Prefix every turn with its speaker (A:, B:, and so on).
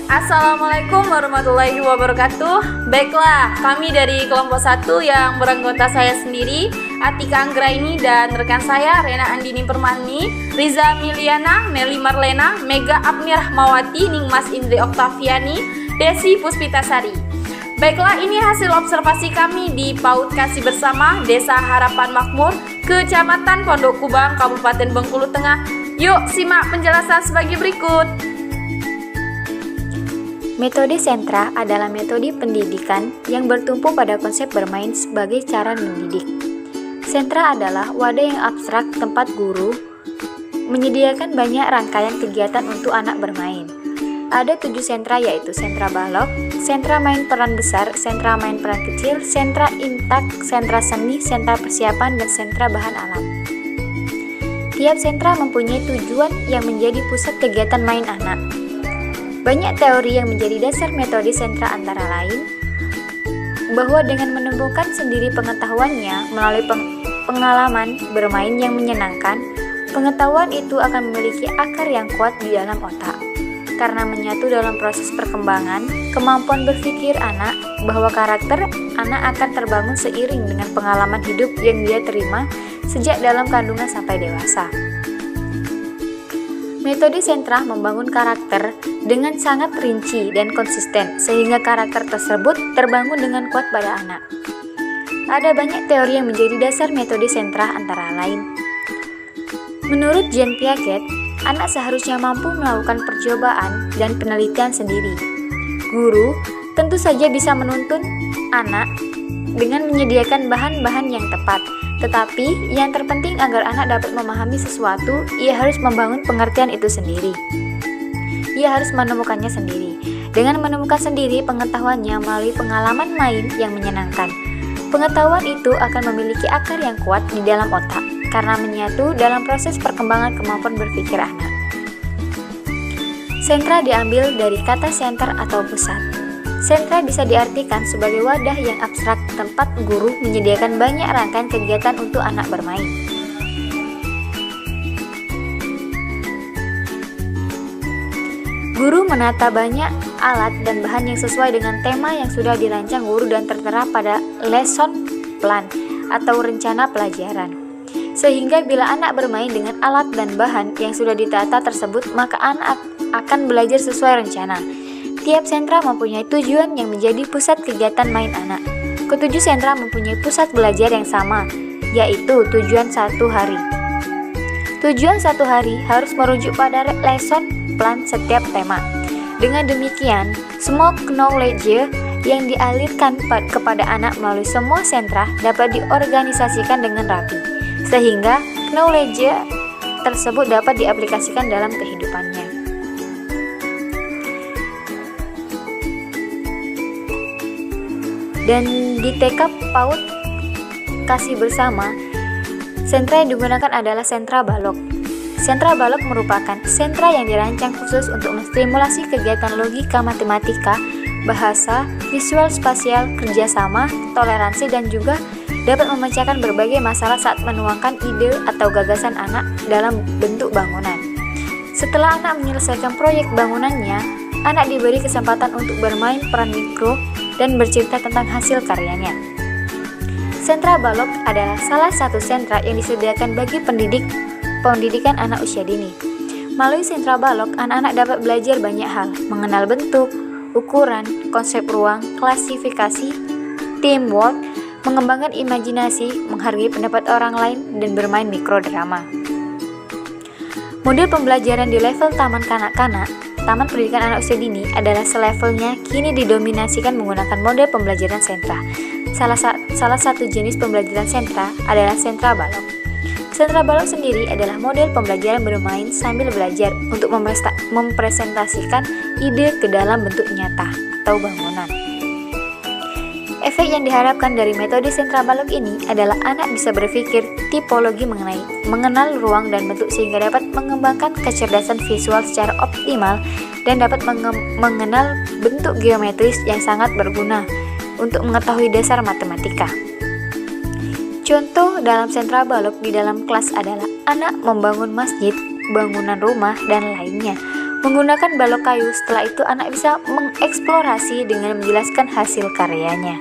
A: Assalamualaikum warahmatullahi wabarakatuh. Baiklah, kami dari kelompok 1 yang beranggota saya sendiri, Atika Anggraini, dan rekan saya Rena Andini Permani, Riza Miliana, Nelly Marlena, Mega Apni Rahmawati, Ningmas Indri Oktaviani, Desi Puspitasari. Baiklah, ini hasil observasi kami di PAUD Kasih Bersama Desa Harapan Makmur, Kecamatan Pondok Kubang, Kabupaten Bengkulu Tengah. Yuk simak penjelasan sebagai berikut.
B: Metode sentra adalah metode pendidikan yang bertumpu pada konsep bermain sebagai cara mendidik. Sentra adalah wadah yang abstrak tempat guru menyediakan banyak rangkaian kegiatan untuk anak bermain. Ada 7 sentra, yaitu sentra balok, sentra main peran besar, sentra main peran kecil, sentra intak, sentra seni, sentra persiapan, dan sentra bahan alam. Tiap sentra mempunyai tujuan yang menjadi pusat kegiatan main anak. Banyak teori yang menjadi dasar metode sentra, antara lain bahwa dengan menemukan sendiri pengetahuannya melalui pengalaman bermain yang menyenangkan, pengetahuan itu akan memiliki akar yang kuat di dalam otak. Karena menyatu dalam proses perkembangan, kemampuan berpikir anak, bahwa karakter anak akan terbangun seiring dengan pengalaman hidup yang dia terima sejak dalam kandungan sampai dewasa. Metode sentra membangun karakter dengan sangat rinci dan konsisten, sehingga karakter tersebut terbangun dengan kuat pada anak. Ada banyak teori yang menjadi dasar metode sentra, antara lain. Menurut Jean Piaget, anak seharusnya mampu melakukan percobaan dan penelitian sendiri. Guru tentu saja bisa menuntun anak dengan menyediakan bahan-bahan yang tepat. Tetapi yang terpenting agar anak dapat memahami sesuatu, ia harus membangun pengertian itu sendiri. Ia harus menemukannya sendiri. Dengan menemukan sendiri pengetahuannya melalui pengalaman main yang menyenangkan, pengetahuan itu akan memiliki akar yang kuat di dalam otak karena menyatu dalam proses perkembangan kemampuan berpikir anak. Sentra diambil dari kata center atau pusat. Sentra bisa diartikan sebagai wadah yang abstrak tempat guru menyediakan banyak rangkaian kegiatan untuk anak bermain. Guru menata banyak alat dan bahan yang sesuai dengan tema yang sudah dirancang guru dan tertera pada lesson plan atau rencana pelajaran. Sehingga bila anak bermain dengan alat dan bahan yang sudah ditata tersebut, maka anak akan belajar sesuai rencana. Tiap sentra mempunyai tujuan yang menjadi pusat kegiatan main anak. Ketujuh sentra mempunyai pusat belajar yang sama, yaitu tujuan 1 hari. Tujuan 1 hari harus merujuk pada lesson plan setiap tema. Dengan demikian, semua knowledge yang dialirkan kepada anak melalui semua sentra dapat diorganisasikan dengan rapi, sehingga knowledge tersebut dapat diaplikasikan dalam kehidupannya. Dan di TK PAUD Kasih Bersama, sentra yang digunakan adalah sentra balok. Sentra balok merupakan sentra yang dirancang khusus untuk menstimulasi kegiatan logika, matematika, bahasa, visual spasial, kerjasama, toleransi, dan juga dapat memecahkan berbagai masalah saat menuangkan ide atau gagasan anak dalam bentuk bangunan. Setelah anak menyelesaikan proyek bangunannya, anak diberi kesempatan untuk bermain peran mikro dan bercerita tentang hasil karyanya. Sentra balok adalah salah satu sentra yang disediakan bagi pendidikan anak usia dini. Melalui sentra balok, anak-anak dapat belajar banyak hal, mengenal bentuk, ukuran, konsep ruang, klasifikasi, teamwork, mengembangkan imajinasi, menghargai pendapat orang lain, dan bermain mikrodrama. Model pembelajaran di level taman kanak-kanak, taman pendidikan anak usia dini adalah selevelnya kini didominasikan menggunakan model pembelajaran sentra. Salah satu jenis pembelajaran sentra adalah sentra balok. Sentra balok sendiri adalah model pembelajaran bermain sambil belajar untuk mempresentasikan ide ke dalam bentuk nyata atau bangunan. Efek yang diharapkan dari metode sentra balok ini adalah anak bisa berpikir tipologi mengenal ruang dan bentuk sehingga dapat mengembangkan kecerdasan visual secara optimal dan dapat mengenal bentuk geometris yang sangat berguna untuk mengetahui dasar matematika. Contoh dalam sentra balok di dalam kelas adalah anak membangun masjid, bangunan rumah, dan lainnya. Menggunakan balok kayu, setelah itu anak bisa mengeksplorasi dengan menjelaskan hasil karyanya.